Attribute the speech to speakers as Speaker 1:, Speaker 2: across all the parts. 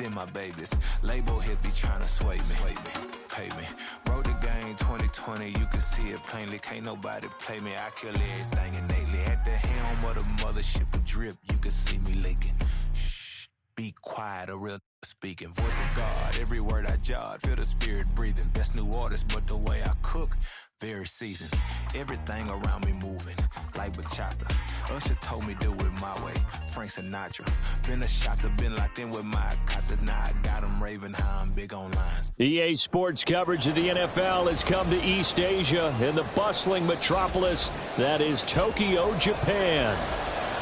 Speaker 1: then my babies. Label hit be trying to sway me. Pay me. Wrote the game 2020, you can see it plainly. Can't nobody play me. I kill everything innately. At the helm of the mothership with drip, you can see me leaking. Shh, be quiet, a real speaking. Voice of God, every word I jot. Feel the spirit breathing. Best new artist, but the way I cook, very seasoned. Everything around me moving, like bachata. Usher told me do it my way. Frank Sinatra. Been a shotter, been locked in with my cotters. Now I got them raving how I'm big on lines.
Speaker 2: EA Sports coverage of the NFL has come to East Asia in the bustling metropolis that is Tokyo, Japan.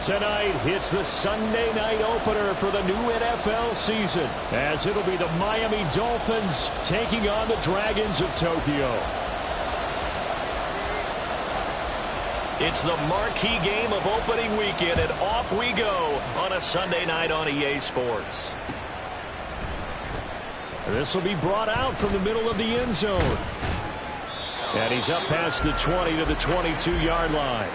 Speaker 2: Tonight, it's the Sunday night opener for the new NFL season, as it'll be the Miami Dolphins taking on the Dragons of Tokyo. It's the marquee game of opening weekend, and off we go on a Sunday night on EA Sports. This will be brought out from the middle of the end zone. And he's up past the 20 to the 22-yard line.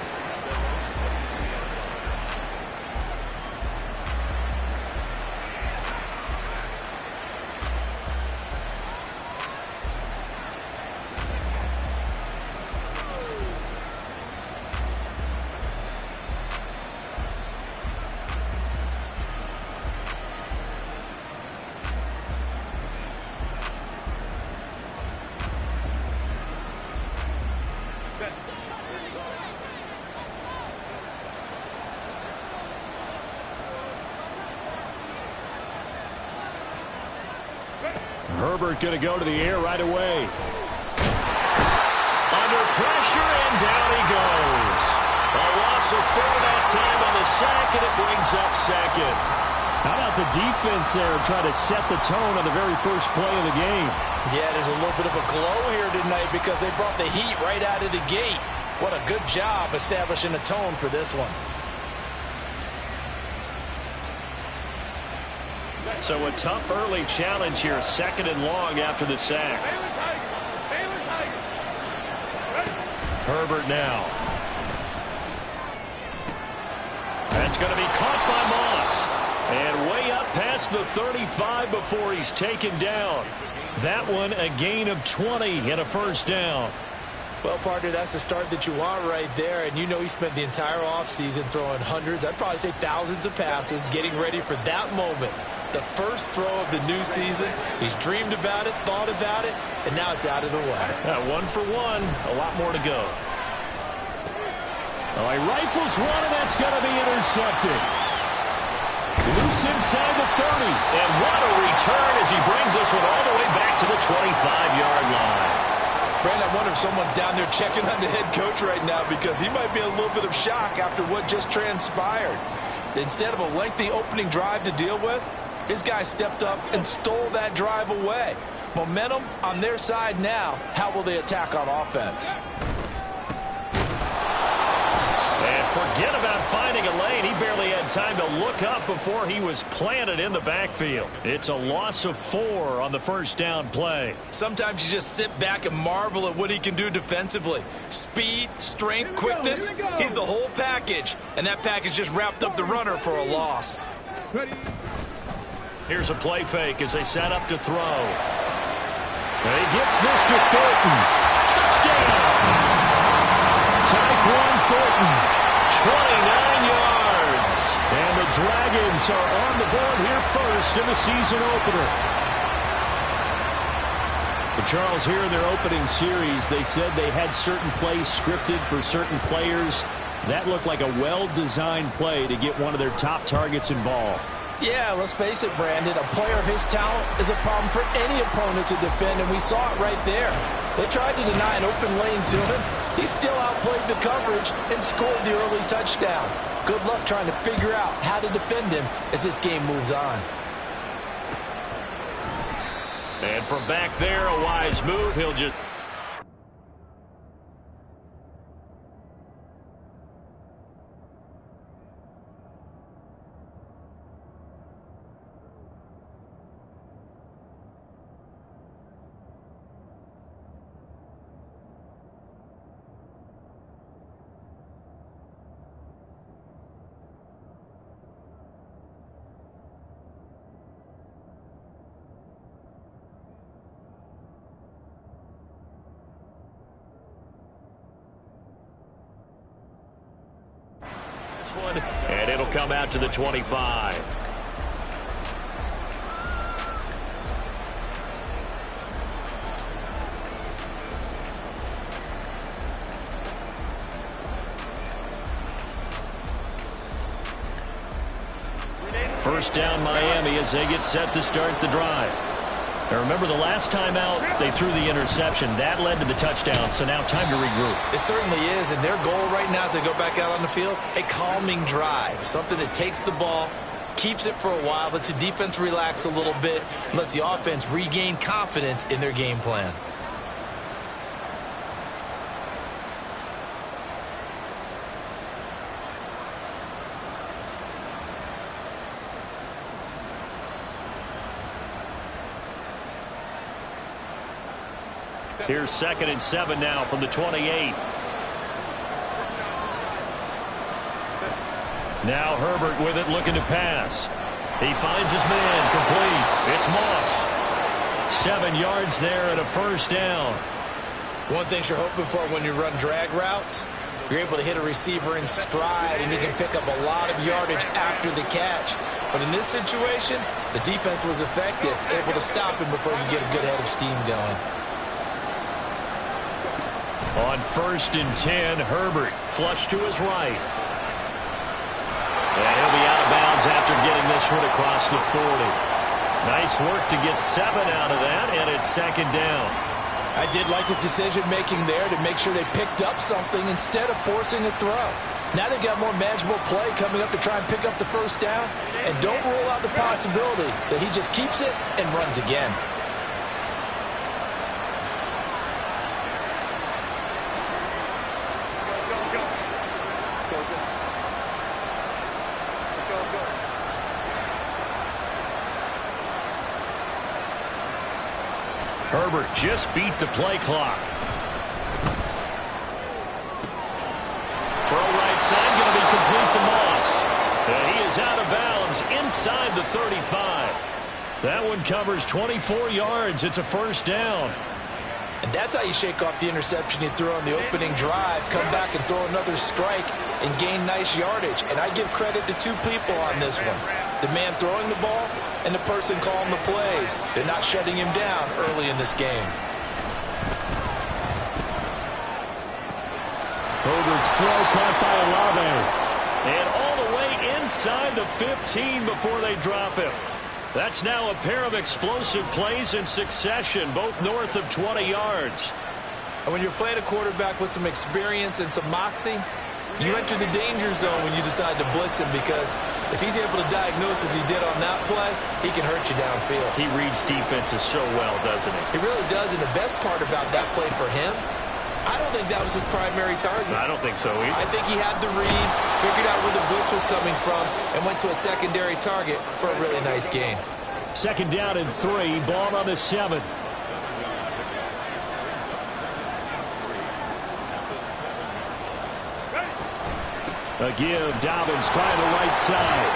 Speaker 2: Herbert going to go to the air right away. Under pressure, and down he goes. A loss of 4 that time on the sack, and it brings up second. How about the defense there trying to set the tone on the very first play of the game?
Speaker 3: Yeah, there's a little bit of a glow here tonight because they brought the heat right out of the gate. What a good job establishing a tone for this one.
Speaker 2: So a tough early challenge here, 2nd and long after the sack. Herbert now. That's going to be caught by Moss. And way up past the 35 before he's taken down. That one a gain of 20 and a first down.
Speaker 3: Well, partner, that's the start that you want right there. And you know he spent the entire offseason throwing hundreds, I'd probably say thousands of passes, getting ready for that moment. The first throw of the new season. He's dreamed about it, thought about it, and now it's out of the way.
Speaker 2: 1 for 1. A lot more to go. Oh, he rifles one, and that's going to be intercepted. Loose inside the 30. And what a return as he brings this one all the way back to the 25-yard line.
Speaker 3: Brandon, I wonder if someone's down there checking on the head coach right now because he might be in a little bit of shock after what just transpired. Instead of a lengthy opening drive to deal with, his guy stepped up and stole that drive away. Momentum on their side now. How will they attack on offense?
Speaker 2: And forget about finding a lane. He barely had time to look up before he was planted in the backfield. It's a loss of 4 on the first down play.
Speaker 3: Sometimes you just sit back and marvel at what he can do defensively. Speed, strength, quickness. He's the whole package. And that package just wrapped up the runner for a loss.
Speaker 2: Here's a play fake as they set up to throw. And he gets this to Thornton. Touchdown! Tyquan Thornton, 29 yards. And the Dragons are on the board here first in the season opener. But Charles, here in their opening series, they said they had certain plays scripted for certain players. That looked like a well-designed play to get one of their top targets involved.
Speaker 3: Yeah, let's face it, Brandon. A player of his talent is a problem for any opponent to defend, and we saw it right there. They tried to deny an open lane to him. He still outplayed the coverage and scored the early touchdown. Good luck trying to figure out how to defend him as this game moves on.
Speaker 2: And from back there, a wise move. He'll just... one, and it'll come out to the 25. First down Miami as they get set to start the drive. Now remember, the last time out, they threw the interception. That led to the touchdown, so now time to regroup.
Speaker 3: It certainly is, and their goal right now as they go back out on the field, a calming drive, something that takes the ball, keeps it for a while, lets the defense relax a little bit, and lets the offense regain confidence in their game plan.
Speaker 2: Here's 2nd and 7 now from the 28. Now Herbert with it, looking to pass. He finds his man, complete. It's Moss. 7 yards there and a first down.
Speaker 3: One thing you're hoping for when you run drag routes, you're able to hit a receiver in stride, and he can pick up a lot of yardage after the catch. But in this situation, the defense was effective, able to stop him before he could get a good head of steam going.
Speaker 2: On 1st and 10, Herbert flush to his right. And he'll be out of bounds after getting this one across the 40. Nice work to get 7 out of that, and it's 2nd down.
Speaker 4: I did like his decision-making there to make sure they picked up something instead of forcing a throw. Now they've got more manageable play coming up to try and pick up the first down, and don't rule out the possibility that he just keeps it and runs again.
Speaker 2: Herbert just beat the play clock. Throw right side, going to be complete to Moss. And he is out of bounds inside the 35. That one covers 24 yards. It's a first down.
Speaker 4: And that's how you shake off the interception you threw on the opening drive. Come back and throw another strike and gain nice yardage. And I give credit to 2 people on this one. The man throwing the ball and the person calling the plays. They're not shutting him down early in this game.
Speaker 2: Herbert's throw caught by Olave. And all the way inside the 15 before they drop him. That's now a pair of explosive plays in succession, both north of 20 yards.
Speaker 3: And when you're playing a quarterback with some experience and some moxie, you enter the danger zone when you decide to blitz him, because if he's able to diagnose as he did on that play, he can hurt you downfield.
Speaker 2: He reads defenses so well, doesn't he?
Speaker 3: He really does, and the best part about that play for him, I don't think that was his primary target.
Speaker 2: I don't think so either.
Speaker 3: I think he had the read, figured out where the blitz was coming from, and went to a secondary target for a really nice gain.
Speaker 2: 2nd down and 3, ball on the 7. A give, Dobbins trying the right side.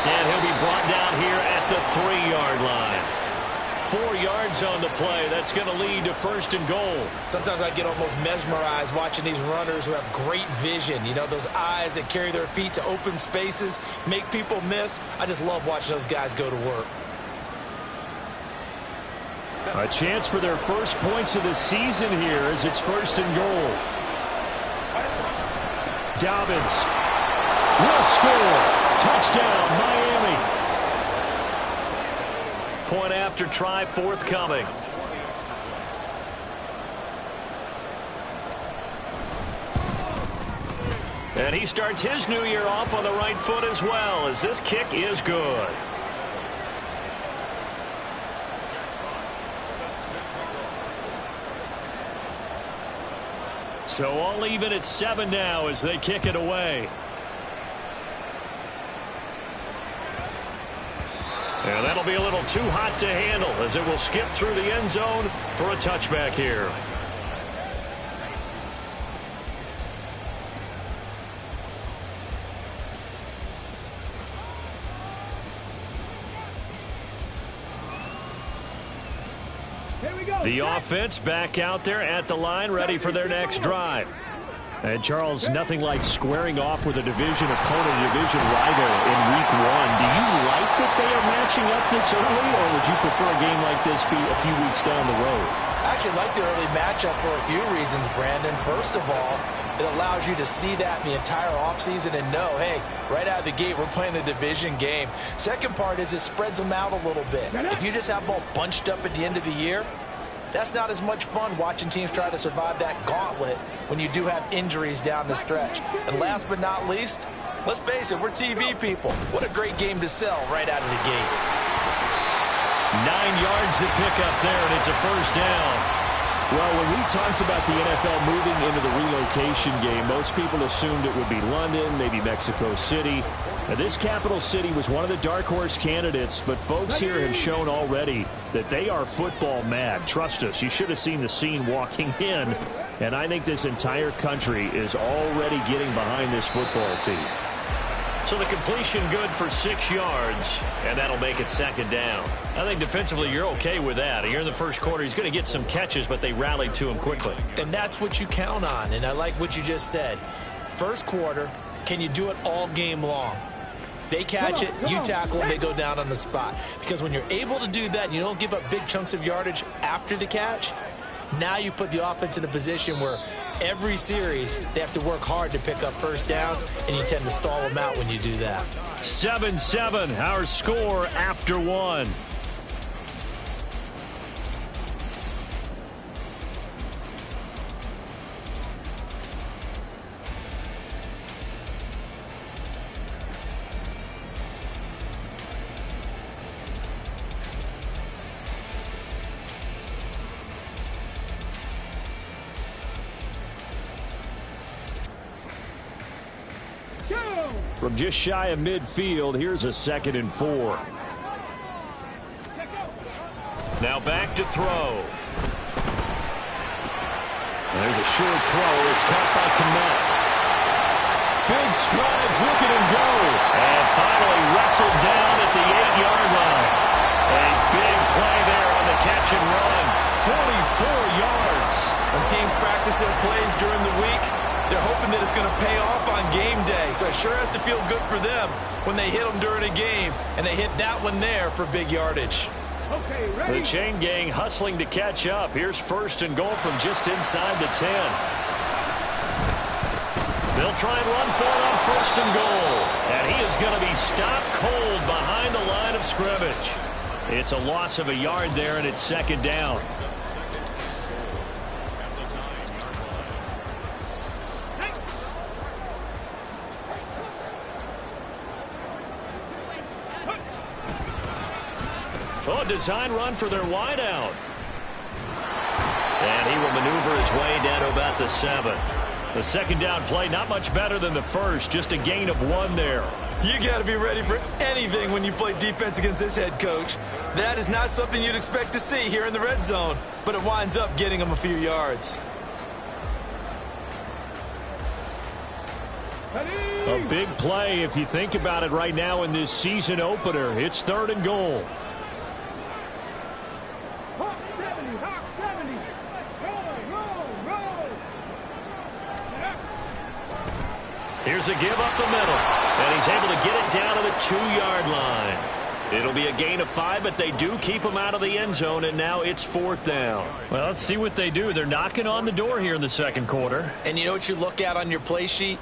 Speaker 2: And he'll be brought down here at the 3-yard line. 4 yards on the play. That's going to lead to 1st and goal.
Speaker 3: Sometimes I get almost mesmerized watching these runners who have great vision. You know, those eyes that carry their feet to open spaces, make people miss. I just love watching those guys go to work.
Speaker 2: A chance for their first points of the season here as it's 1st and goal. Dobbins will score. Touchdown, Miami. Point after try forthcoming. And he starts his new year off on the right foot as well, as this kick is good. So all even at 7 now as they kick it away. And that'll be a little too hot to handle as it will skip through the end zone for a touchback here. The offense back out there at the line, ready for their next drive. And, Charles, nothing like squaring off with a division opponent, a division rival in Week 1. Do you like that they are matching up this early, or would you prefer a game like this be a few weeks down the road?
Speaker 4: I actually like the early matchup for a few reasons, Brandon. First of all, it allows you to see that in the entire offseason and know, hey, right out of the gate, we're playing a division game. Second part is it spreads them out a little bit. If you just have them all bunched up at the end of the year, that's not as much fun watching teams try to survive that gauntlet when you do have injuries down the stretch. And last but not least, let's face it, we're TV people. What a great game to sell right out of the gate.
Speaker 2: 9 yards to pick up there, and it's a first down. Well, when we talked about the NFL moving into the relocation game, most people assumed it would be London, maybe Mexico City. Now, this capital city was one of the dark horse candidates, but folks here have shown already that they are football mad. Trust us, you should have seen the scene walking in, and I think this entire country is already getting behind this football team. So the completion good for 6 yards, and that'll make it second down. I think defensively you're okay with that. Here in the first quarter, he's going to get some catches, but they rallied to him quickly.
Speaker 4: And that's what you count on, and I like what you just said. First quarter, can you do it all game long? They catch it, you tackle them, they go down on the spot. Because when you're able to do that and you don't give up big chunks of yardage after the catch, now you put the offense in a position where every series they have to work hard to pick up first downs, and you tend to stall them out when you do that.
Speaker 2: 7-7, our score after 1. From just shy of midfield, here's a 2nd and 4. Now back to throw. There's a short throw. It's caught by Kmet. Big strides, look at him go. And finally wrestled down at the 8-yard line. A big play there on the catch and run. 44 yards.
Speaker 3: When teams practice their plays during the week, they're hoping that it's going to pay off on game day. So it sure has to feel good for them when they hit them during a game. And they hit that one there for big yardage.
Speaker 2: Okay, ready. The chain gang hustling to catch up. Here's 1st and goal from just inside the 10. They'll try and run for it on 1st and goal. And he is going to be stopped cold behind the line of scrimmage. It's a loss of a yard there, and it's 2nd down. Oh, design run for their wideout. And he will maneuver his way down to about the 7. The 2nd down play, not much better than the first, just a gain of 1 there.
Speaker 3: You got to be ready for anything when you play defense against this head coach. That is not something you'd expect to see here in the red zone, but it winds up getting him a few yards.
Speaker 2: A big play if you think about it right now in this season opener. It's 3rd and goal. Here's a give up the middle, and he's able to get it down to the 2-yard line. It'll be a gain of 5, but they do keep him out of the end zone, and now it's 4th down. Well, let's see what they do. They're knocking on the door here in the 2nd quarter.
Speaker 4: And you know what you look at on your play sheet?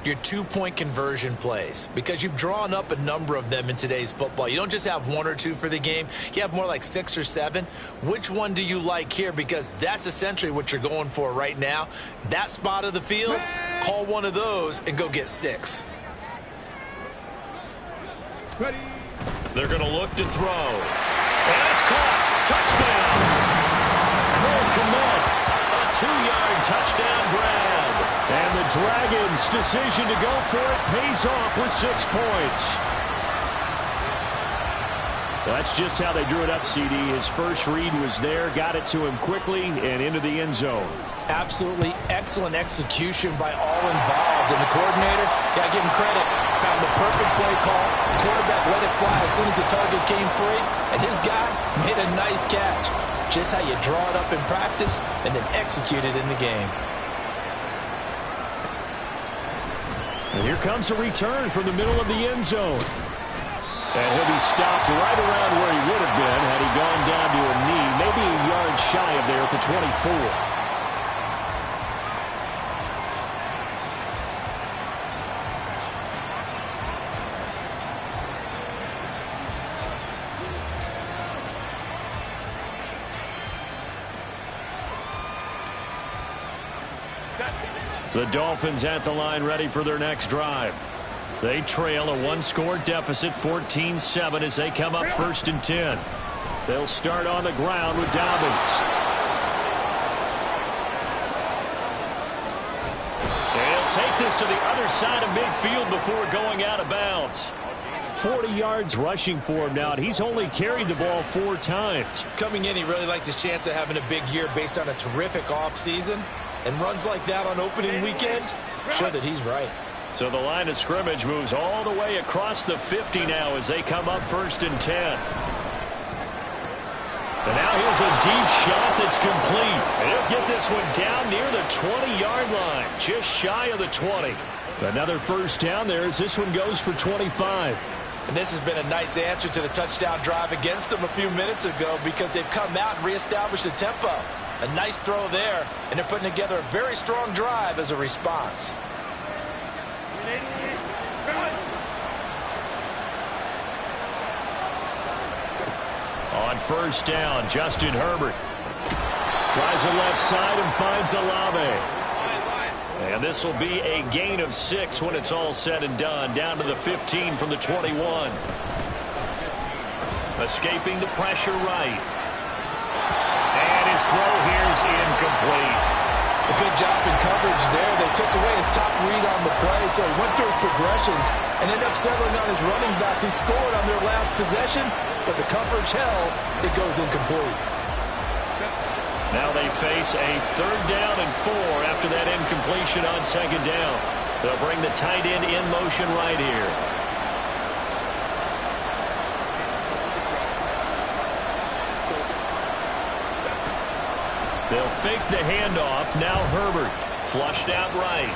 Speaker 4: Your 2-point conversion plays, because you've drawn up a number of them in today's football. You don't just have 1 or 2 for the game. You have more like 6 or 7. Which one do you like here? Because that's essentially what you're going for right now. That spot of the field, call one of those and go get 6.
Speaker 2: Ready. They're going to look to throw. And it's caught. Touchdown. Cole Kmet, a 2-yard touchdown grab. And the Dragons' decision to go for it pays off with 6 points. That's just how they drew it up, CD. His first read was there, got it to him quickly, and into the end zone.
Speaker 4: Absolutely excellent execution by all involved. And the coordinator, got to give him credit, found the perfect play call. Quarterback let it fly as soon as the target came free, and his guy made a nice catch. Just how you draw it up in practice and then execute it in the game.
Speaker 2: And here comes a return from the middle of the end zone. And he'll be stopped right around where he would have been had he gone down to a knee, maybe a yard shy of there at the 24. The Dolphins at the line ready for their next drive. They trail a one-score deficit, 14-7, as they come up 1st and 10. They'll start on the ground with Dobbins. They'll take this to the other side of midfield before going out of bounds. 40 yards rushing for him now, and he's only carried the ball 4 times.
Speaker 4: Coming in, he really liked his chance of having a big year based on a terrific offseason. And runs like that on opening weekend, show that he's right.
Speaker 2: So the line of scrimmage moves all the way across the 50 now as they come up 1st and 10. And now here's a deep shot that's complete. And he'll get this one down near the 20-yard line, just shy of the 20. Another first down there as this one goes for 25.
Speaker 4: And this has been a nice answer to the touchdown drive against them a few minutes ago because they've come out and reestablished the tempo. A nice throw there, and they're putting together a very strong drive as a response.
Speaker 2: On first down, Justin Herbert tries the left side and finds Olave. And this will be a gain of 6 when it's all said and done, down to the 15 from the 21. Escaping the pressure right. His throw here is incomplete.
Speaker 4: A good job in coverage there. They took away his top read on the play, so he went through his progressions and ended up settling on his running back who scored on their last possession, but the coverage held. It goes incomplete.
Speaker 2: Now they face a 3rd down and 4 after that incompletion on 2nd down. They'll bring the tight end in motion right here. They'll fake the handoff. Now Herbert flushed out right.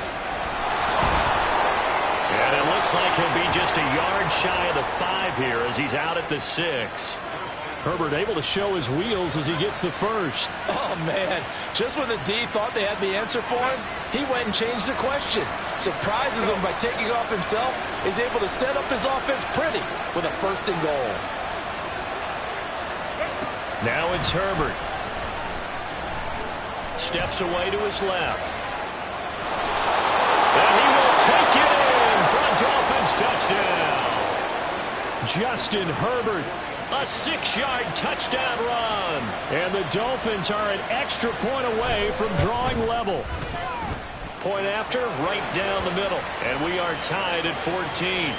Speaker 2: And it looks like he'll be just a yard shy of the 5 here as he's out at the 6. Herbert able to show his wheels as he gets the first.
Speaker 4: Oh, man. Just when the D thought they had the answer for him, he went and changed the question. Surprises him by taking off himself. Is able to set up his offense pretty with a 1st and goal.
Speaker 2: Now it's Herbert. Steps away to his left. And he will take it in for a Dolphins touchdown. Justin Herbert, a 6-yard touchdown run. And the Dolphins are an extra point away from drawing level. Point after, right down the middle. And we are tied at 14.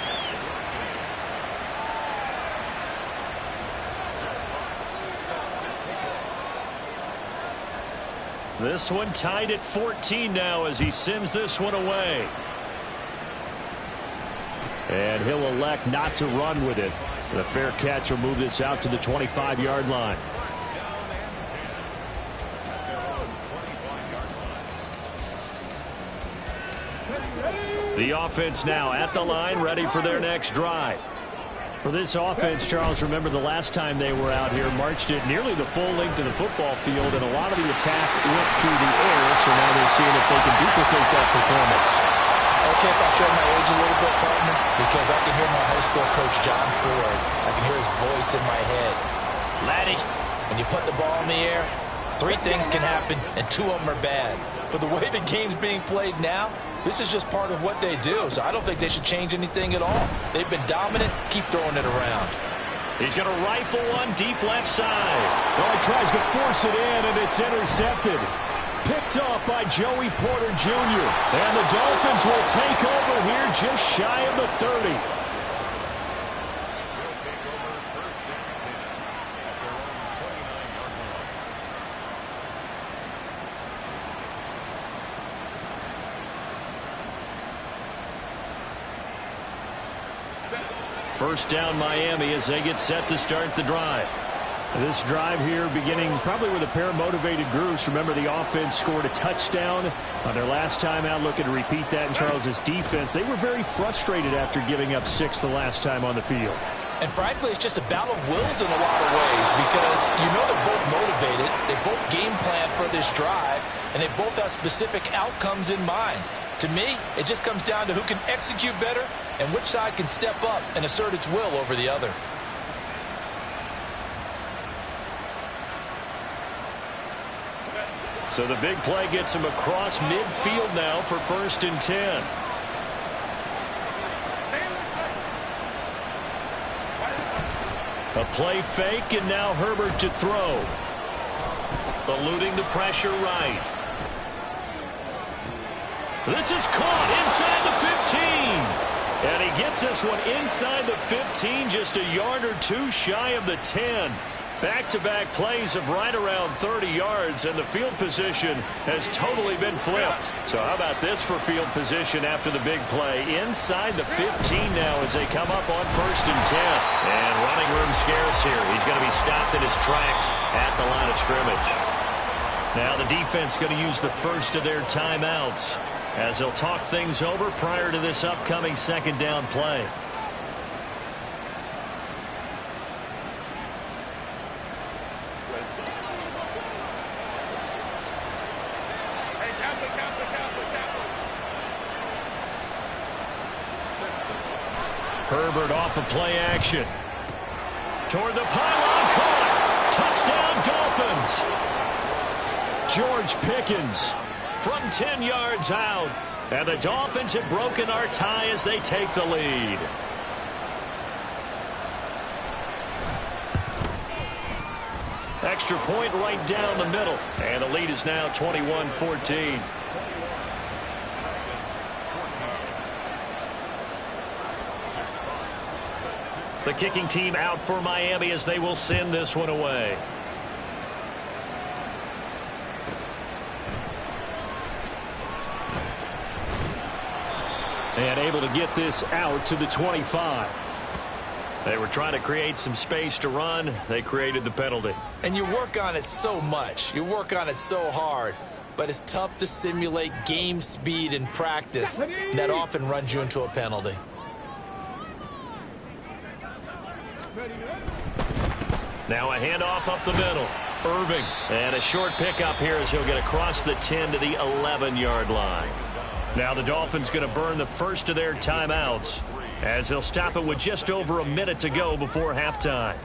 Speaker 2: This one tied at 14 now as he sends this one away. And he'll elect not to run with it. And a fair catch will move this out to the 25-yard line. The offense now at the line, ready for their next drive. For this offense, Charles, remember the last time they were out here, marched it nearly the full length of the football field, and a lot of the attack went through the air, so now they're seeing if they can duplicate that performance.
Speaker 4: Okay, if I show my age a little bit, partner, because I can hear my high school coach, John Ford. I can hear his voice in my head. Laddie, when you put the ball in the air, 3 things can happen, and 2 of them are bad. But the way the game's being played now, this is just part of what they do, so I don't think they should change anything at all. They've been dominant. Keep throwing it around.
Speaker 2: He's going to rifle one deep left side. Well, he tries to force it in, and it's intercepted. Picked off by Joey Porter Jr. And the Dolphins will take over here just shy of the 30. First down Miami as they get set to start the drive. This drive here beginning probably with a pair of motivated groups. Remember, the offense scored a touchdown on their last time out. Looking to repeat that in Charles's defense. They were very frustrated after giving up 6 the last time on the field.
Speaker 4: And frankly, it's just a battle of wills in a lot of ways because you know they're both motivated. They both game plan for this drive, and they both have specific outcomes in mind. To me, it just comes down to who can execute better and which side can step up and assert its will over the other.
Speaker 2: So the big play gets him across midfield now for 1st and 10. A play fake, and now Herbert to throw. Eluding the pressure right. This is caught inside the 15. And he gets this one inside the 15, just a yard or two shy of the 10. Back-to-back plays of right around 30 yards, and the field position has totally been flipped. So how about this for field position after the big play? Inside the 15 now as they come up on 1st and 10. And running room scarce here. He's going to be stopped in his tracks at the line of scrimmage. Now the defense going to use the first of their timeouts as they'll talk things over prior to this upcoming 2nd down play. Herbert off of play action. Toward the pylon, caught. Touchdown, Dolphins. George Pickens from 10 yards out. And the Dolphins have broken our tie as they take the lead. Extra point right down the middle. And the lead is now 21-14. The kicking team out for Miami as they will send this one away. And able to get this out to the 25. They were trying to create some space to run. They created the penalty.
Speaker 4: And you work on it so much. You work on it so hard. But it's tough to simulate game speed in practice. That often runs you into a penalty.
Speaker 2: Now a handoff up the middle. Irving. And a short pickup here as he'll get across the 10 to the 11-yard line. Now the Dolphins going to burn the first of their timeouts as they'll stop it with just over a minute to go before halftime.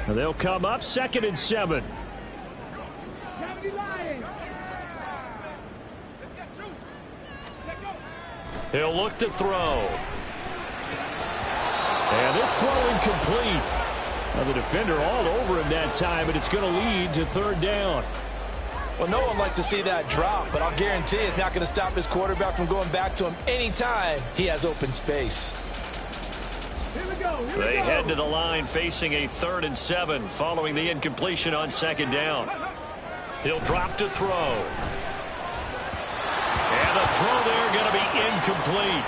Speaker 2: And they'll come up 2nd and 7. He'll look to throw. And this throw incomplete. Now the defender all over him that time, but it's going to lead to 3rd down.
Speaker 4: Well, no one likes to see that drop, but I'll guarantee it's not going to stop his quarterback from going back to him anytime he has open space.
Speaker 2: They head to the line facing a 3rd and 7 following the incompletion on 2nd down. He'll drop to throw. And the throw there going to be incomplete.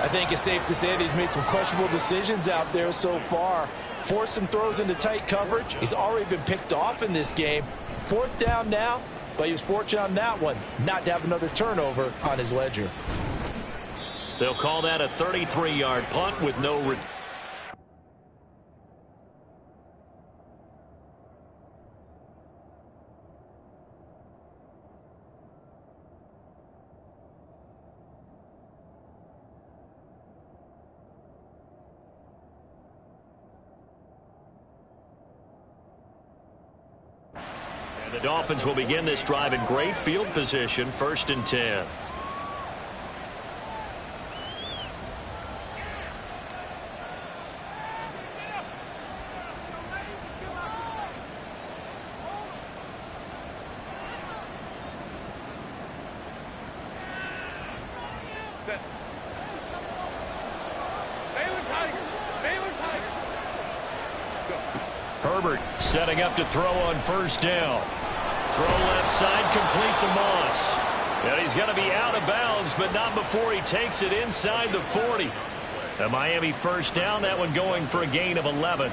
Speaker 4: I think it's safe to say that he's made some questionable decisions out there so far. Forced some throws into tight coverage. He's already been picked off in this game. 4th down now, but he was fortunate on that one not to have another turnover on his ledger.
Speaker 2: They'll call that a 33-yard punt with no return. The Dolphins will begin this drive in great field position, 1st and 10. Herbert setting up to throw on 1st down. Throw left side, complete to Moss. And he's going to be out of bounds, but not before he takes it inside the 40. A Miami first down, that one going for a gain of 11.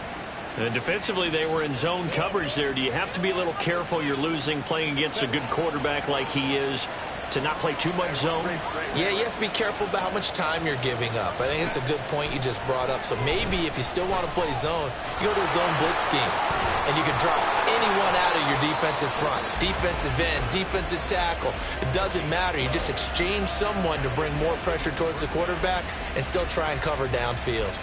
Speaker 2: And defensively, they were in zone coverage there. Do you have to be a little careful? You're losing playing against a good quarterback like he is to not play too much zone?
Speaker 4: Yeah, you have to be careful about how much time you're giving up. I think it's a good point you just brought up. So maybe if you still want to play zone, you go to a zone blitz scheme, and you can drop anyone out of your defensive front, defensive end, defensive tackle. It doesn't matter. You just exchange someone to bring more pressure towards the quarterback and still try and cover downfield.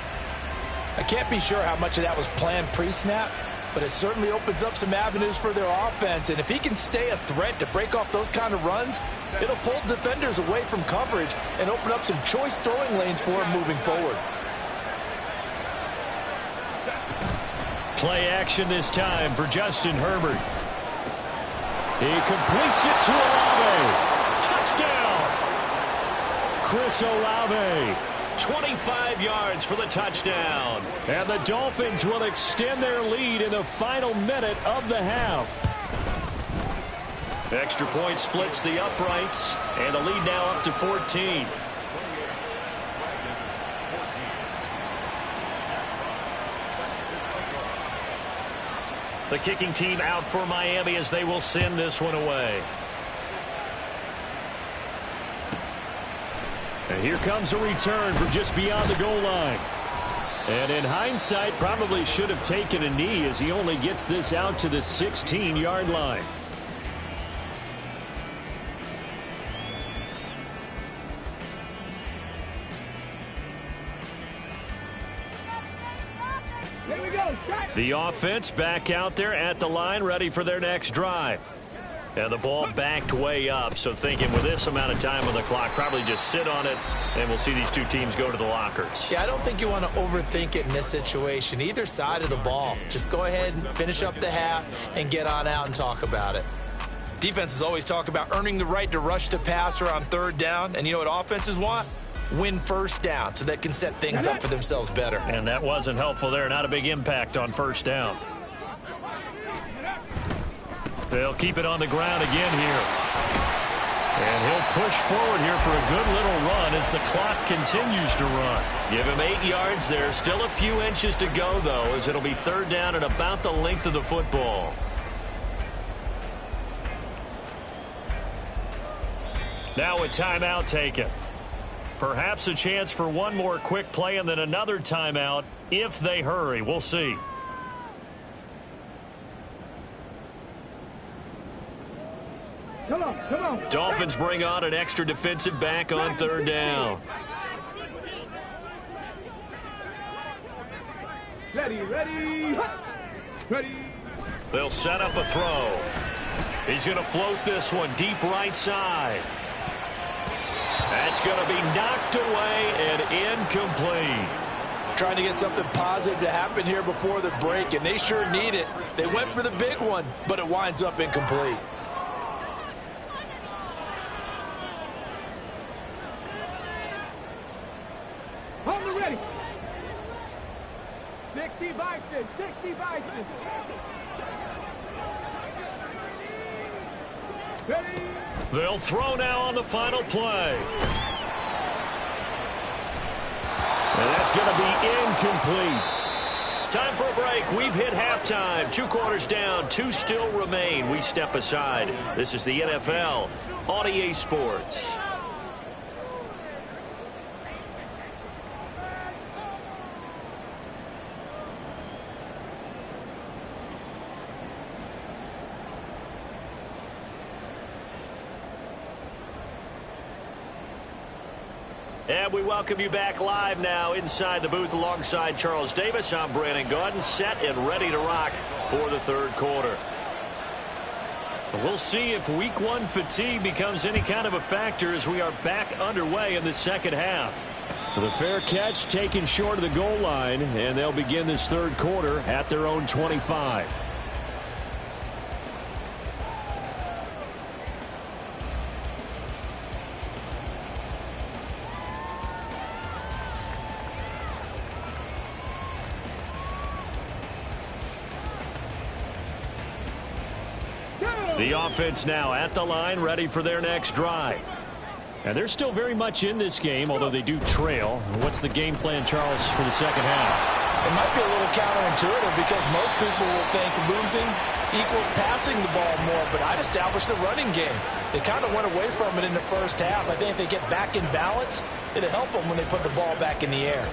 Speaker 3: I can't be sure how much of that was planned pre-snap, but it certainly opens up some avenues for their offense. And if he can stay a threat to break off those kind of runs, it'll pull defenders away from coverage and open up some choice throwing lanes for him moving forward.
Speaker 2: Play action this time for Justin Herbert. He completes it to Olave. Touchdown! Chris Olave. 25 yards for the touchdown. And the Dolphins will extend their lead in the final minute of the half. Extra point splits the uprights, and the lead now up to 14. The kicking team out for Miami as they will send this one away. And here comes a return from just beyond the goal line. And in hindsight, probably should have taken a knee as he only gets this out to the 16-yard line.
Speaker 5: Here we go.
Speaker 2: The offense back out there at the line, ready for their next drive. And the ball backed way up, so thinking with this amount of time on the clock, probably just sit on it, and we'll see these two teams go to the lockers.
Speaker 4: Yeah, I don't think you want to overthink it in this situation. Either side of the ball. Just go ahead and finish up the half and get on out and talk about it. Defenses always talk about earning the right to rush the passer on third down, and you know what offenses want? Win first down so they can set things up for themselves better.
Speaker 2: And that wasn't helpful there. Not a big impact on first down. They'll keep it on the ground again here. And he'll push forward here for a good little run as the clock continues to run. Give him 8 yards there. Still a few inches to go, though, as it'll be third down and about the length of the football. Now a timeout taken. Perhaps a chance for one more quick play and then another timeout if they hurry. We'll see.
Speaker 5: Come on, come on.
Speaker 2: Dolphins bring on an extra defensive back on third down.
Speaker 5: Ready, ready, ready.
Speaker 2: They'll set up a throw. He's going to float this one deep right side. That's going to be knocked away and incomplete.
Speaker 3: Trying to get something positive to happen here before the break, and they sure need it. They went for the big one, but it winds up incomplete.
Speaker 5: Hold it ready. 60 Bison, 60 Bison. Ready.
Speaker 2: They'll throw now on the final play. And that's going to be incomplete. Time for a break. We've hit halftime. 2 quarters down. 2 still remain. We step aside. This is the NFL on EA Sports. And we welcome you back live now inside the booth alongside Charles Davis. I'm Brandon Gaudin, set and ready to rock for the third quarter. We'll see if week 1 fatigue becomes any kind of a factor as we are back underway in the second half. The fair catch taken short of the goal line, and they'll begin this third quarter at their own 25. The offense now at the line, ready for their next drive. And they're still very much in this game, although they do trail. What's the game plan, Charles, for the second half?
Speaker 4: It might be a little counterintuitive because most people will think losing equals passing the ball more, but I'd establish the running game. They kind of went away from it in the first half. I think if they get back in balance, it'll help them when they put the ball back in the air.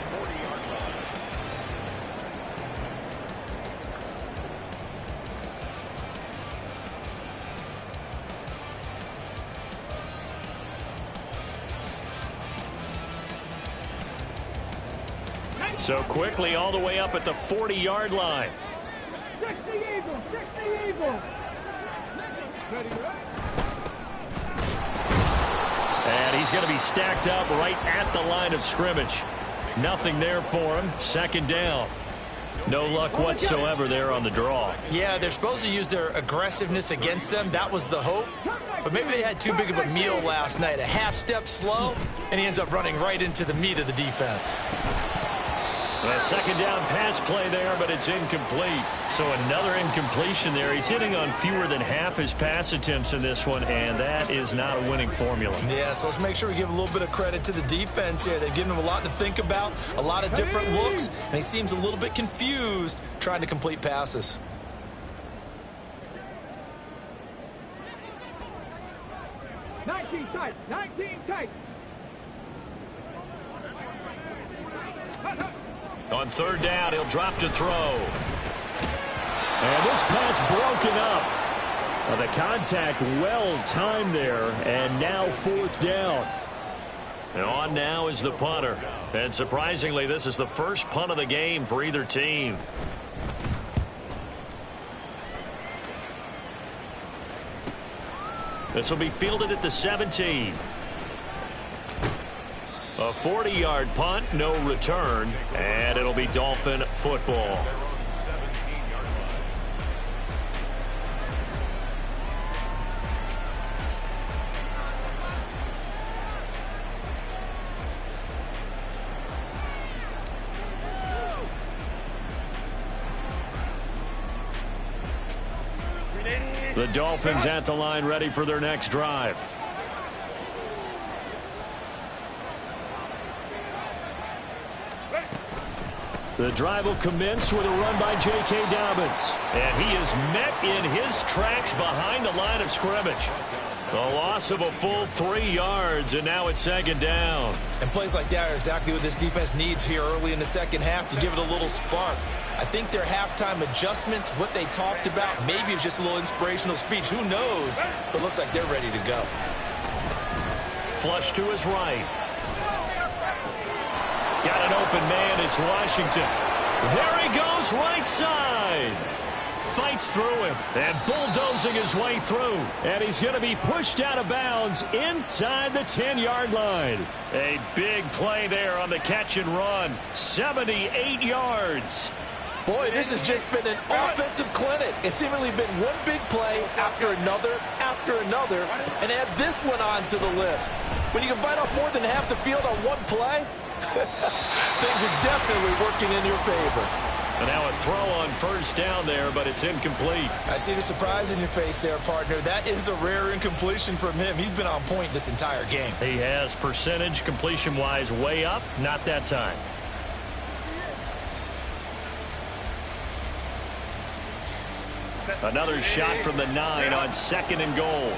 Speaker 2: So quickly all the way up at the 40-yard line.
Speaker 5: 60 Eagles, 60 Eagles.
Speaker 2: And he's going to be stacked up right at the line of scrimmage. Nothing there for him. Second down. No luck whatsoever there on the draw.
Speaker 4: Yeah, they're supposed to use their aggressiveness against them. That was the hope. But maybe they had too big of a meal last night. A half step slow, and he ends up running right into the meat of the defense.
Speaker 2: A second down pass play there, but it's incomplete. So another incompletion there. He's hitting on fewer than half his pass attempts in this one, and that is not a winning formula.
Speaker 4: Yeah, so let's make sure we give a little bit of credit to the defense here. They've given him a lot to think about, a lot of different looks, and he seems a little bit confused trying to complete passes.
Speaker 5: Nineteen tight, 19 tight.
Speaker 2: On third down, he'll drop to throw. And this pass broken up. The contact well timed there, and now fourth down. And on now is the punter. And surprisingly, this is the first punt of the game for either team. This will be fielded at the 17. A 40-yard punt, no return, and it'll be Dolphin football. The Dolphins at the line, ready for their next drive. The drive will commence with a run by J.K. Dobbins. And he is met in his tracks behind the line of scrimmage. A loss of a full 3 yards, and now it's second down.
Speaker 4: And plays like that are exactly what this defense needs here early in the second half to give it a little spark. I think their halftime adjustments, what they talked about, maybe it was just a little inspirational speech. Who knows? But looks like they're ready to go.
Speaker 2: Flush to his right. Got an open man. It's Washington. There he goes, right side. Fights through him and bulldozing his way through. And he's going to be pushed out of bounds inside the 10-yard line. A big play there on the catch and run. 78 yards.
Speaker 4: Boy, this has just been an offensive clinic. It's seemingly been one big play after another, and add this one on to the list. When you can bite off more than half the field on one play, things are definitely working in your favor.
Speaker 2: And now a throw on first down there, but it's incomplete.
Speaker 4: I see the surprise in your face there, partner. That is a rare incompletion from him. He's been on point this entire game.
Speaker 2: He has percentage completion-wise way up, not that time. Another shot from the 9 on second and goal.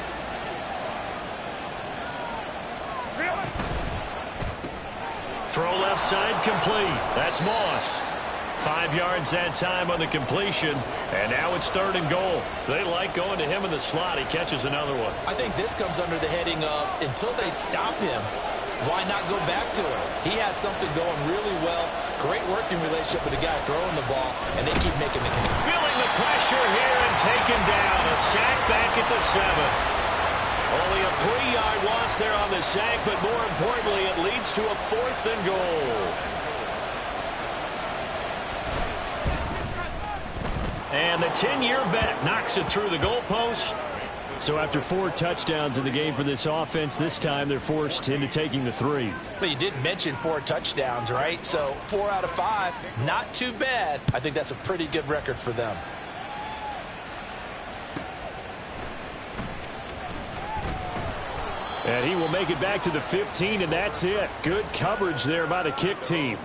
Speaker 2: Throw left side complete. That's Moss. 5 yards that time on the completion, and now it's third and goal. They like going to him in the slot. He catches another one.
Speaker 4: I think this comes under the heading of until they stop him, why not go back to him? He has something going really well. Great working relationship with the guy throwing the ball, and they keep making the connection.
Speaker 2: Feeling the pressure here and taken down. A sack back at the 7. Only a 3-yard loss there on the sack, but more importantly, it leads to a fourth and goal. And the 10-year vet knocks it through the goalpost. So after 4 touchdowns in the game for this offense, this time they're forced into taking the 3.
Speaker 4: But you did mention 4 touchdowns, right? So 4 out of 5, not too bad. I think that's a pretty good record for them.
Speaker 2: And he will make it back to the 15, and that's it. Good coverage there by the kick team.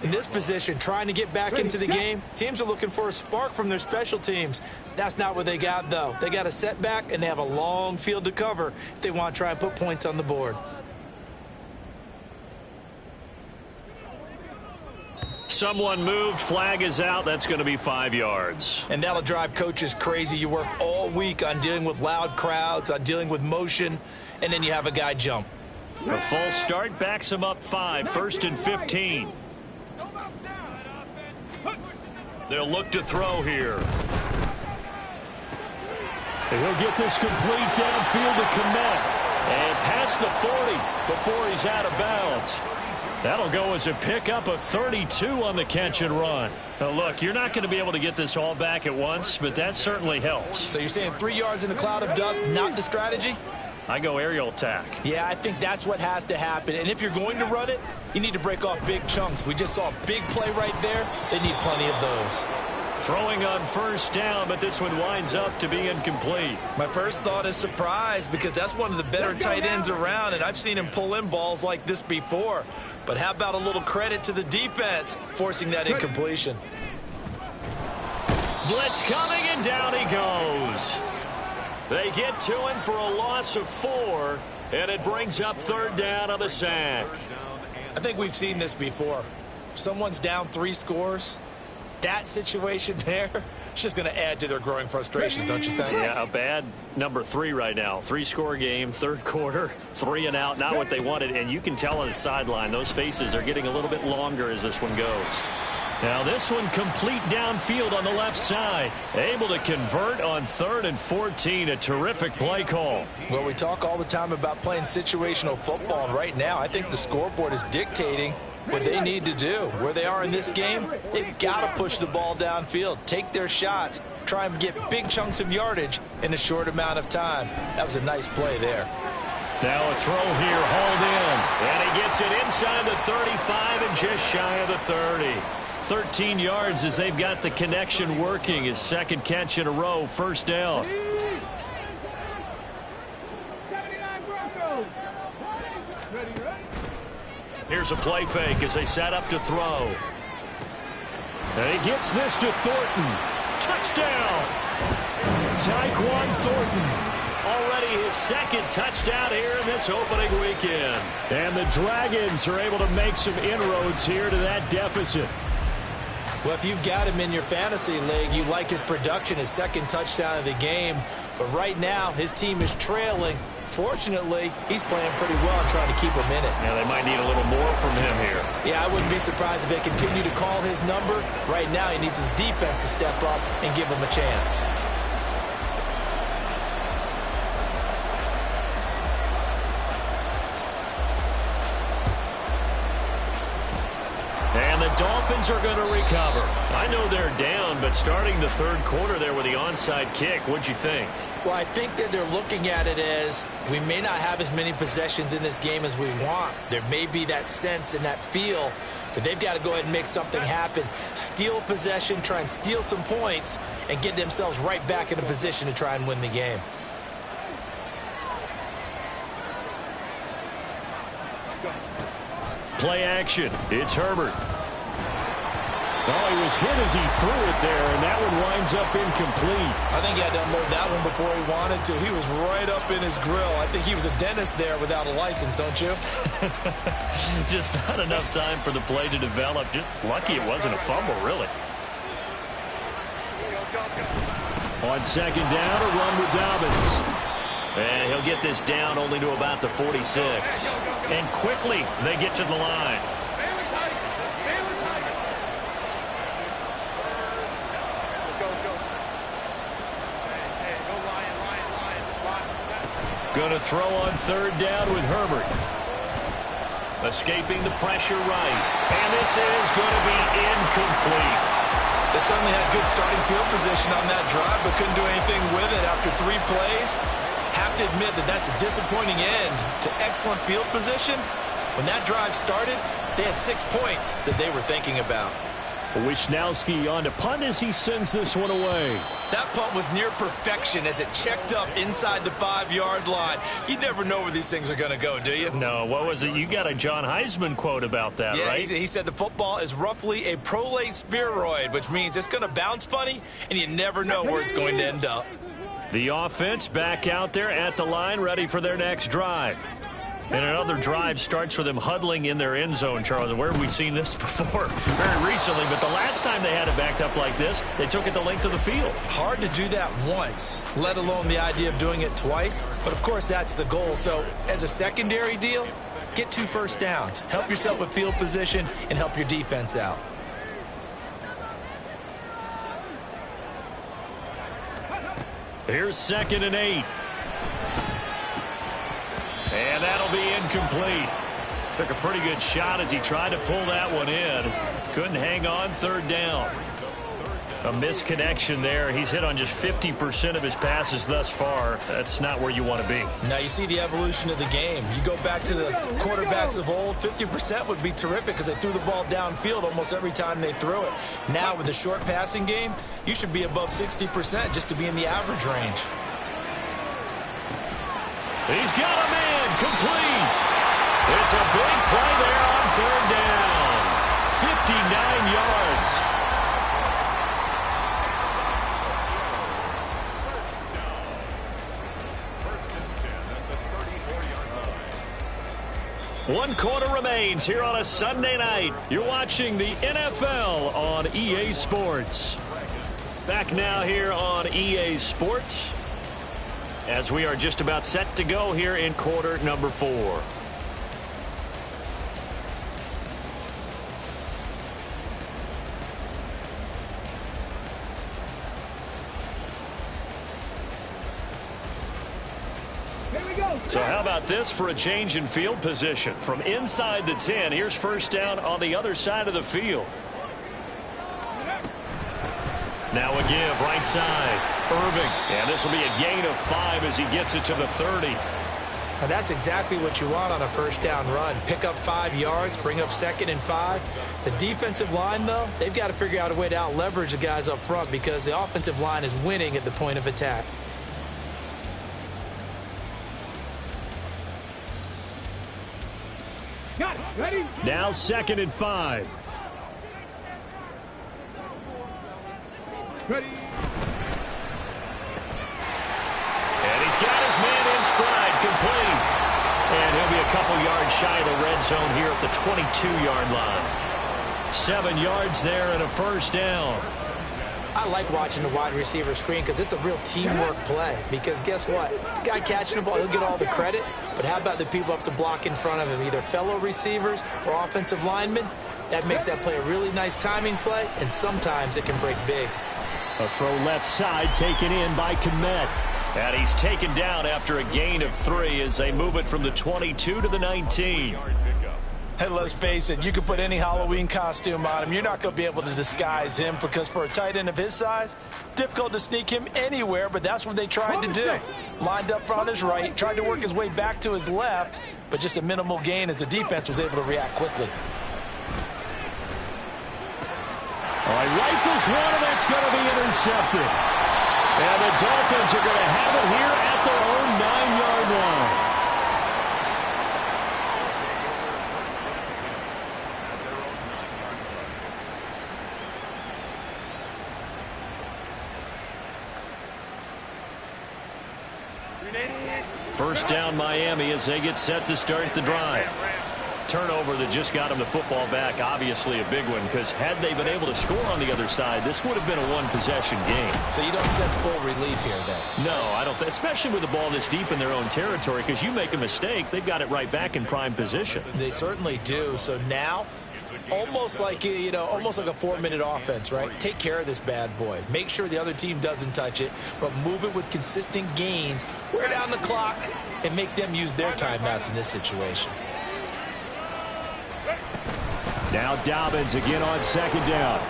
Speaker 4: In this position, trying to get back into the game, teams are looking for a spark from their special teams. That's not what they got, though. They got a setback, and they have a long field to cover if they want to try and put points on the board.
Speaker 2: Someone moved. Flag is out. That's going to be 5 yards.
Speaker 4: And that'll drive coaches crazy. You work all week on dealing with loud crowds, on dealing with motion, and then you have a guy jump.
Speaker 2: A false start backs him up 5. 1st and 15. They'll look to throw here. And he'll get this complete downfield to Kmet. And past the 40 before he's out of bounds. That'll go as a pickup of 32 on the catch and run. Now, look, you're not going to be able to get this all back at once, but that certainly helps.
Speaker 4: So you're saying 3 yards in a cloud of dust, not the strategy?
Speaker 2: I go aerial attack.
Speaker 4: Yeah, I think that's what has to happen. And if you're going to run it, you need to break off big chunks. We just saw a big play right there. They need plenty of those.
Speaker 2: Throwing on 1st down, but this one winds up to be incomplete.
Speaker 4: My first thought is surprise, because that's one of the better tight ends around, and I've seen him pull in balls like this before. But how about a little credit to the defense forcing that incompletion?
Speaker 2: Blitz coming, and down he goes. They get to him for a loss of 4, and it brings up 3rd down on the sack.
Speaker 4: I think we've seen this before. Someone's down 3 scores. That situation there, it's just going to add to their growing frustrations, don't you think?
Speaker 2: Yeah, a bad number 3 right now. 3-score game, 3rd quarter, 3 and out, not what they wanted. And you can tell on the sideline, those faces are getting a little bit longer as this one goes. Now this one complete downfield on the left side. Able to convert on 3rd and 14. A terrific play call.
Speaker 4: Well, we talk all the time about playing situational football, and right now I think the scoreboard is dictating what they need to do. Where they are in this game, they've got to push the ball downfield, take their shots, try and get big chunks of yardage in a short amount of time. That was a nice play there.
Speaker 2: Now a throw here, hauled in, and he gets it inside the 35 and just shy of the 30. 13 yards as they've got the connection working. His 2nd catch in a row, 1st down.
Speaker 5: 79 Broncos.
Speaker 2: Here's a play fake as they set up to throw. And he gets this to Thornton. Touchdown! Tyquan Thornton. Already his 2nd touchdown here in this opening weekend. And the Dragons are able to make some inroads here to that deficit.
Speaker 4: Well, if you've got him in your fantasy league, you like his production, his 2nd touchdown of the game. But right now, his team is trailing. Fortunately, he's playing pretty well and trying to keep him in it.
Speaker 2: Yeah, they might need a little more from him here.
Speaker 4: Yeah, I wouldn't be surprised if they continue to call his number. Right now, he needs his defense to step up and give him a chance.
Speaker 2: And the Dolphins are going to recover. I know they're down, but starting the 3rd quarter there with the onside kick, what'd you think?
Speaker 4: Well, I think that they're looking at it as we may not have as many possessions in this game as we want. There may be that sense and that feel, but they've got to go ahead and make something happen. Steal a possession, try and steal some points, and get themselves right back in a position to try and win the game.
Speaker 2: Play action. It's Herbert. Oh, he was hit as he threw it there, and that one winds up incomplete.
Speaker 4: I think he had to unload that one before he wanted to. He was right up in his grill. I think he was a dentist there without a license, don't you?
Speaker 2: Just not enough time for the play to develop. Just lucky it wasn't a fumble, really. On 2nd down, a run with Dobbins. And he'll get this down only to about the 46. And quickly, they get to the line. Going to throw on 3rd down with Herbert. Escaping the pressure right. And this is going to be incomplete.
Speaker 4: They certainly had good starting field position on that drive, but couldn't do anything with it after 3 plays. Have to admit that that's a disappointing end to excellent field position. When that drive started, they had 6 points that they were thinking about.
Speaker 2: Wisnowski on to punt as he sends this one away.
Speaker 4: That punt was near perfection as it checked up inside the 5-yard line. You never know where these things are going to go, do you?
Speaker 2: No, what was it? You got a John Heisman quote about that,
Speaker 4: yeah,
Speaker 2: right?
Speaker 4: He said the football is roughly a prolate spheroid, which means it's going to bounce funny, and you never know where it's going to end up.
Speaker 2: The offense back out there at the line, ready for their next drive. And another drive starts with them huddling in their end zone, Charles. Where have we seen this before? Very recently, but the last time they had it backed up like this, they took it the length of the field.
Speaker 4: Hard to do that once, let alone the idea of doing it twice. But, of course, that's the goal. So, as a secondary deal, get 2 first downs. Help yourself with field position and help your defense out.
Speaker 2: Here's 2nd and 8. And that'll be incomplete. Took a pretty good shot as he tried to pull that one in. Couldn't hang on, 3rd down. A misconnection there. He's hit on just 50% of his passes thus far. That's not where you want to be.
Speaker 4: Now you see the evolution of the game. You go back to the quarterbacks of old, 50% would be terrific because they threw the ball downfield almost every time they threw it. Now with the short passing game, you should be above 60% just to be in the average range.
Speaker 2: He's got a man complete. It's a big play there on 3rd down. 59 yards. One quarter remains here on a Sunday night. You're watching the NFL on EA Sports. Back now here on EA Sports, as we are just about set to go here in quarter number 4. So how about this for a change in field position? From inside the 10, here's 1st down on the other side of the field. Now a give, right side. Irving. And this will be a gain of 5 as he gets it to the 30.
Speaker 4: Now that's exactly what you want on a 1st down run. Pick up 5 yards, bring up 2nd and 5. The defensive line, though, they've got to figure out a way to out-leverage the guys up front because the offensive line is winning at the point of attack.
Speaker 5: Got it. Ready?
Speaker 2: Now 2nd and 5.
Speaker 5: Ready.
Speaker 2: And he's got his man in stride, complete. And he'll be a couple yards shy of the red zone here at the 22-yard line. 7 yards there and a 1st down.
Speaker 4: I like watching the wide receiver screen because it's a real teamwork play. Because guess what? The guy catching the ball, he'll get all the credit. But how about the people up to block in front of him, either fellow receivers or offensive linemen? That makes that play a really nice timing play, and sometimes it can break big.
Speaker 2: A throw left side taken in by Kmet. And he's taken down after a gain of 3 as they move it from the 22 to the 19.
Speaker 3: Hey, let's face it, you can put any Halloween costume on him. You're not going to be able to disguise him because for a tight end of his size, difficult to sneak him anywhere, but that's what they tried to do. Lined up on his right, tried to work his way back to his left, but just a minimal gain as the defense was able to react quickly.
Speaker 2: All right, rifles one, and it's going to be intercepted. And the Dolphins are going to have it here at their own 9-yard line. First down Miami as they get set to start the drive. Turnover that just got them the football back, obviously a big one, because had they been able to score on the other side, this would have been a one-possession game.
Speaker 4: So you don't sense full relief here, then?
Speaker 2: No, I don't, especially with the ball this deep in their own territory, because you make a mistake, they've got it right back in prime position.
Speaker 4: They certainly do. So now, almost like, almost like a 4-minute offense, right? Take care of this bad boy. Make sure the other team doesn't touch it, but move it with consistent gains. Wear down the clock and make them use their timeouts in this situation.
Speaker 2: Now Dobbins again on 2nd down.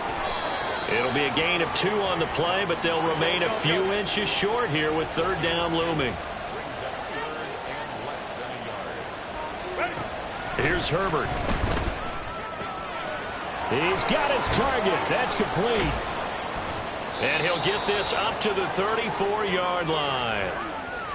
Speaker 2: It'll be a gain of 2 on the play, but they'll remain a few inches short here with 3rd down looming. Here's Herbert. He's got his target. That's complete. And he'll get this up to the 34-yard line.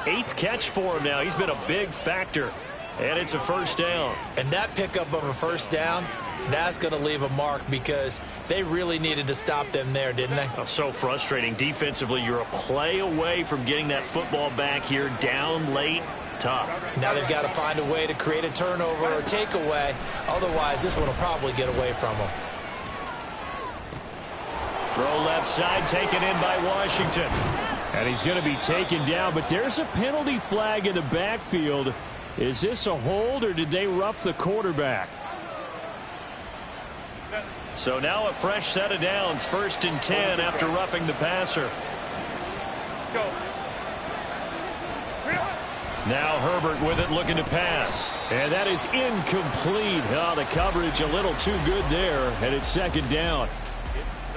Speaker 2: 8th catch for him now. He's been a big factor. And it's a first down.
Speaker 4: And that pickup of a first down, that's going to leave a mark because they really needed to stop them there, didn't they?
Speaker 2: Oh, so frustrating. Defensively, you're a play away from getting that football back here down late. Tough.
Speaker 4: Now they've got to find a way to create a turnover or takeaway. Otherwise, this one will probably get away from them.
Speaker 2: Throw left side, taken in by Washington. And he's going to be taken down, but there's a penalty flag in the backfield. Is this a hold, or did they rough the quarterback? So now a fresh set of downs, 1st and 10 after roughing the passer.
Speaker 5: Go.
Speaker 2: Now Herbert with it, looking to pass. And that is incomplete. Oh, the coverage a little too good there, and it's 2nd down.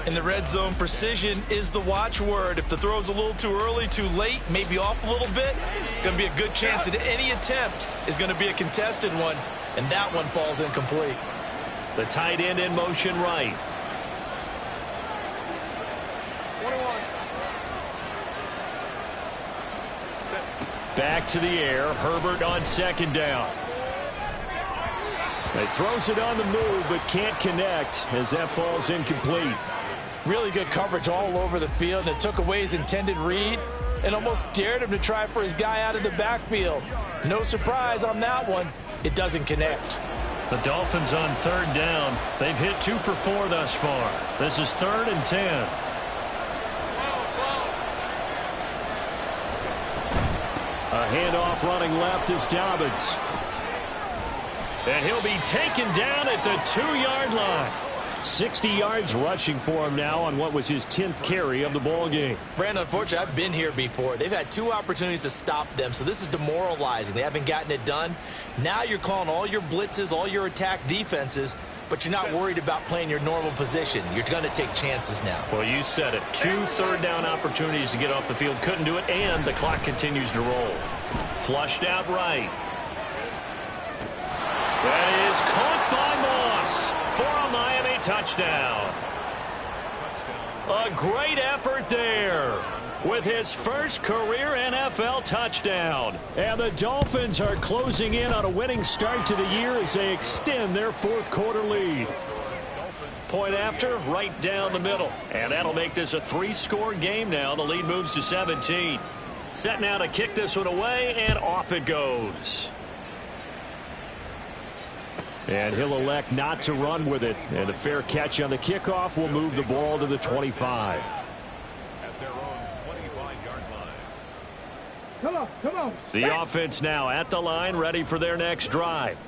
Speaker 4: In the red zone, precision is the watchword. If the throw's a little too early, too late, maybe off a little bit, going to be a good chance that any attempt is going to be a contested one, and that one falls incomplete.
Speaker 2: The tight end in motion right.
Speaker 5: 21.
Speaker 2: Back to the air. Herbert on 2nd down. He throws it on the move, but can't connect as that falls incomplete.
Speaker 4: Really good coverage all over the field, and it took away his intended read and almost dared him to try for his guy out of the backfield. No surprise on that one. It doesn't connect.
Speaker 2: The Dolphins on 3rd down. They've hit 2 for 4 thus far. This is 3rd and 10. A handoff running left is Dobbins. And he'll be taken down at the 2-yard line. 60 yards rushing for him now on what was his 10th carry of the ball game.
Speaker 4: Brandon, unfortunately, I've been here before. They've had 2 opportunities to stop them, so this is demoralizing. They haven't gotten it done. Now you're calling all your blitzes, all your attack defenses, but you're not worried about playing your normal position. You're going to take chances now.
Speaker 2: Well, you said it. 2 3rd down opportunities to get off the field. Couldn't do it, and the clock continues to roll. Flushed out right. That is caught by Moss for a Miami touchdown. A great effort there with his first career NFL touchdown. And the Dolphins are closing in on a winning start to the year as they extend their 4th quarter lead. Point after, right down the middle. And that'll make this a 3-score game now. The lead moves to 17. Set now to kick this one away, and off it goes. And he'll elect not to run with it. And a fair catch on the kickoff will move the ball to the 25.
Speaker 6: At their own 25-yard line.
Speaker 5: Come on, come on.
Speaker 2: The offense now at the line, ready for their next drive.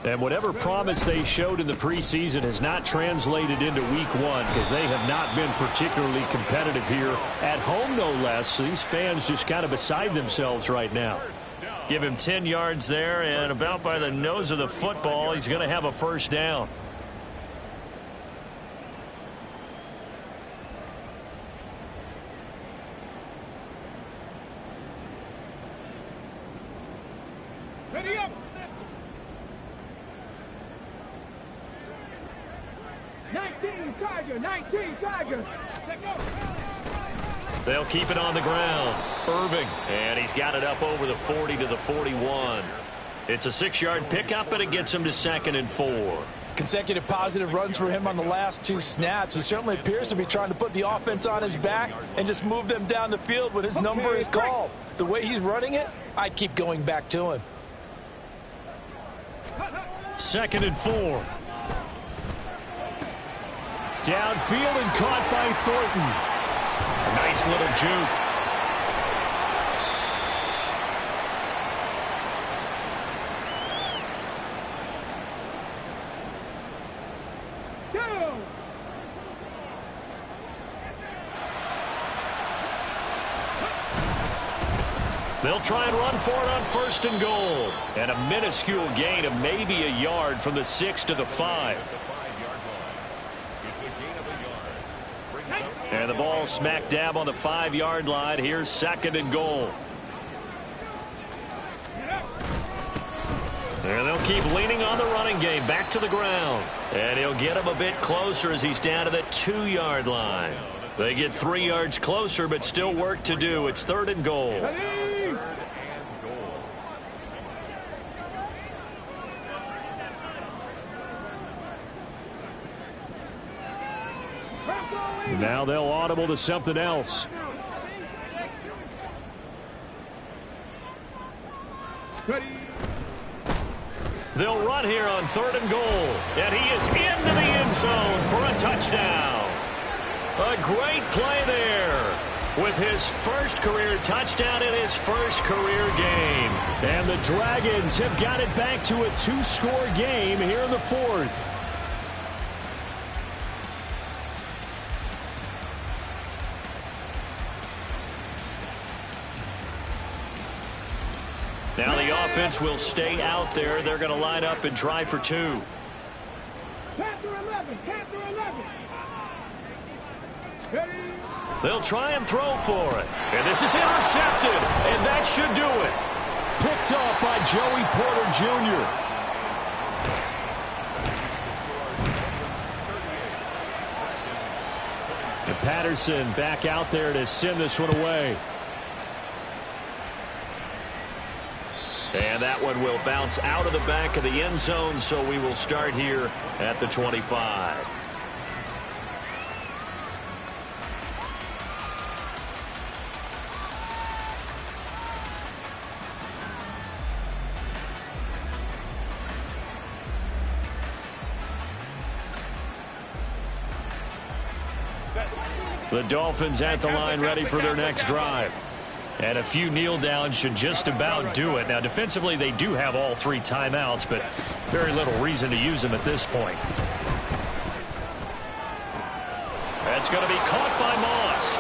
Speaker 2: And whatever promise they showed in the preseason has not translated into week 1 because they have not been particularly competitive here at home, no less. So these fans just kind of beside themselves right now. Give him 10 yards there, and about by the nose of the football, he's going to have a first down.
Speaker 5: Ready up. 19 Tiger, 19 Tiger. Let go.
Speaker 2: They'll keep it on the ground. Irving, and he's got it up over the 40 to the 41. It's a 6-yard pickup, and it gets him to 2nd and 4.
Speaker 4: Consecutive positive runs for him on the last 2 snaps. He certainly appears to be trying to put the offense on his back and just move them down the field when his number is called. The way he's running it, I'd keep going back to him.
Speaker 2: 2nd and 4. Downfield and caught by Thornton. A nice little juke.
Speaker 5: Go.
Speaker 2: They'll try and run for it on 1st and goal. And a minuscule gain of maybe a yard from the 6 to the 5. And the ball smack dab on the 5-yard line. Here's 2nd and goal. And they'll keep leaning on the running game. Back to the ground. And he'll get him a bit closer as he's down to the 2-yard line. They get 3 yards closer, but still work to do. It's 3rd and goal. Now they'll audible to something else. They'll run here on 3rd and goal. And he is into the end zone for a touchdown. A great play there with his first career touchdown in his first career game. And the Dragons have got it back to a 2-score game here in the 4th. Now the offense will stay out there. They're going to line up and try for 2.
Speaker 5: Panther 11, Panther 11.
Speaker 2: They'll try and throw for it. And this is intercepted. And that should do it. Picked off by Joey Porter Jr. And Patterson back out there to send this one away. And that one will bounce out of the back of the end zone, so we will start here at the 25. The Dolphins at the line ready for their next drive. And a few kneel downs should just about do it. Now, defensively, they do have all 3 timeouts, but very little reason to use them at this point. That's going to be caught by Moss.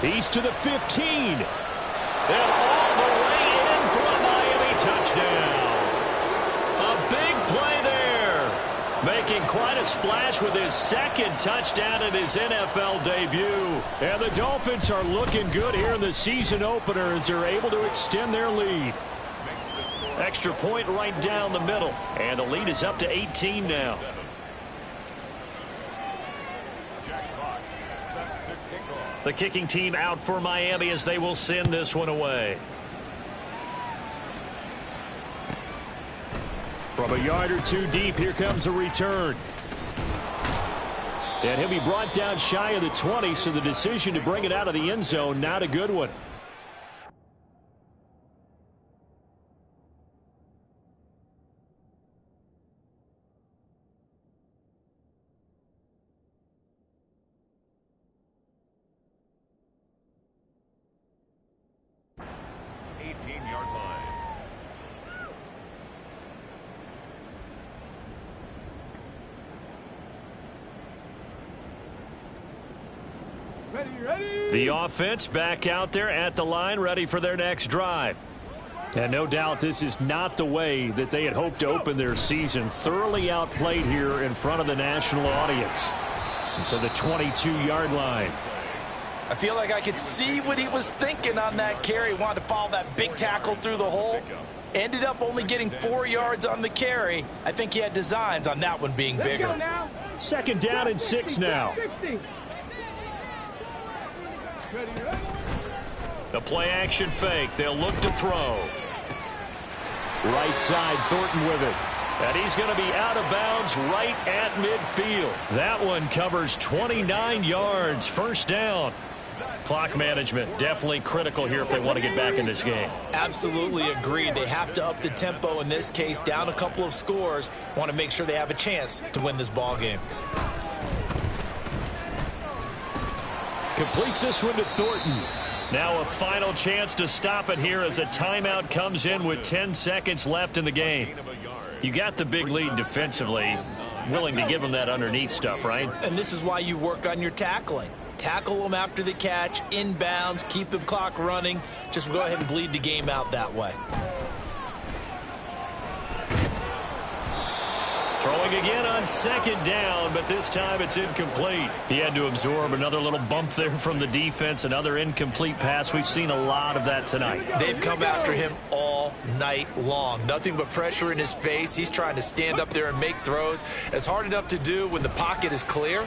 Speaker 2: He's to the 15. And all the way in for a Miami touchdown. A big play there. Making quite a splash with his 2nd touchdown in his NFL debut. And the Dolphins are looking good here in the season opener as they're able to extend their lead. Extra point right down the middle. And the lead is up to 18 now. The kicking team out for Miami as they will send this one away. From a yard or 2 deep, here comes a return. And he'll be brought down shy of the 20, so the decision to bring it out of the end zone, not a good one. The offense back out there at the line, ready for their next drive. And no doubt this is not the way that they had hoped to open their season. Thoroughly outplayed here in front of the national audience. And to the 22-yard line.
Speaker 4: I feel like I could see what he was thinking on that carry. Wanted to follow that big tackle through the hole. Ended up only getting 4 yards on the carry. I think he had designs on that one being bigger.
Speaker 2: 2nd down and 6 now. The play action fake. They'll look to throw. Right side, Thornton with it. And he's going to be out of bounds right at midfield. That one covers 29 yards. 1st down. Clock management definitely critical here if they want to get back in this game.
Speaker 4: Absolutely agreed. They have to up the tempo in this case, down a couple of scores. Want to make sure they have a chance to win this ball game.
Speaker 2: Completes this one to Thornton. Now a final chance to stop it here as a timeout comes in with 10 seconds left in the game. You got the big lead defensively. Willing to give them that underneath stuff, right?
Speaker 4: And this is why you work on your tackling. Tackle them after the catch, inbounds, keep the clock running. Just go ahead and bleed the game out that way.
Speaker 2: Throwing again on second down, but this time it's incomplete. He had to absorb another little bump there from the defense, another incomplete pass. We've seen a lot of that tonight.
Speaker 4: They've come after him all night long. Nothing but pressure in his face. He's trying to stand up there and make throws. It's hard enough to do when the pocket is clear.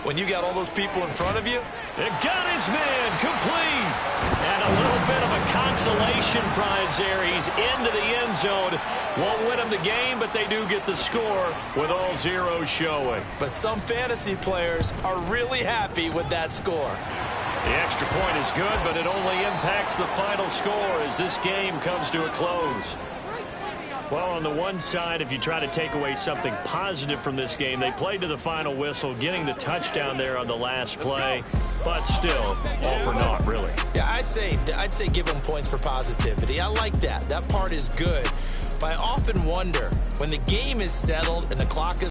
Speaker 4: When you got all those people in front of you.
Speaker 2: It got his man complete. And a little bit of a consolation prize there. He's into the end zone. Won't win him the game, but they do get the score with all zeros showing.
Speaker 4: But some fantasy players are really happy with that score.
Speaker 2: The extra point is good, but it only impacts the final score as this game comes to a close. Well, on the one side, if you try to take away something positive from this game, they played to the final whistle, getting the touchdown there on the last play, but still, all for naught, really.
Speaker 4: Yeah, I'd say give them points for positivity. I like that. That part is good. But I often wonder, when the game is settled and the clock is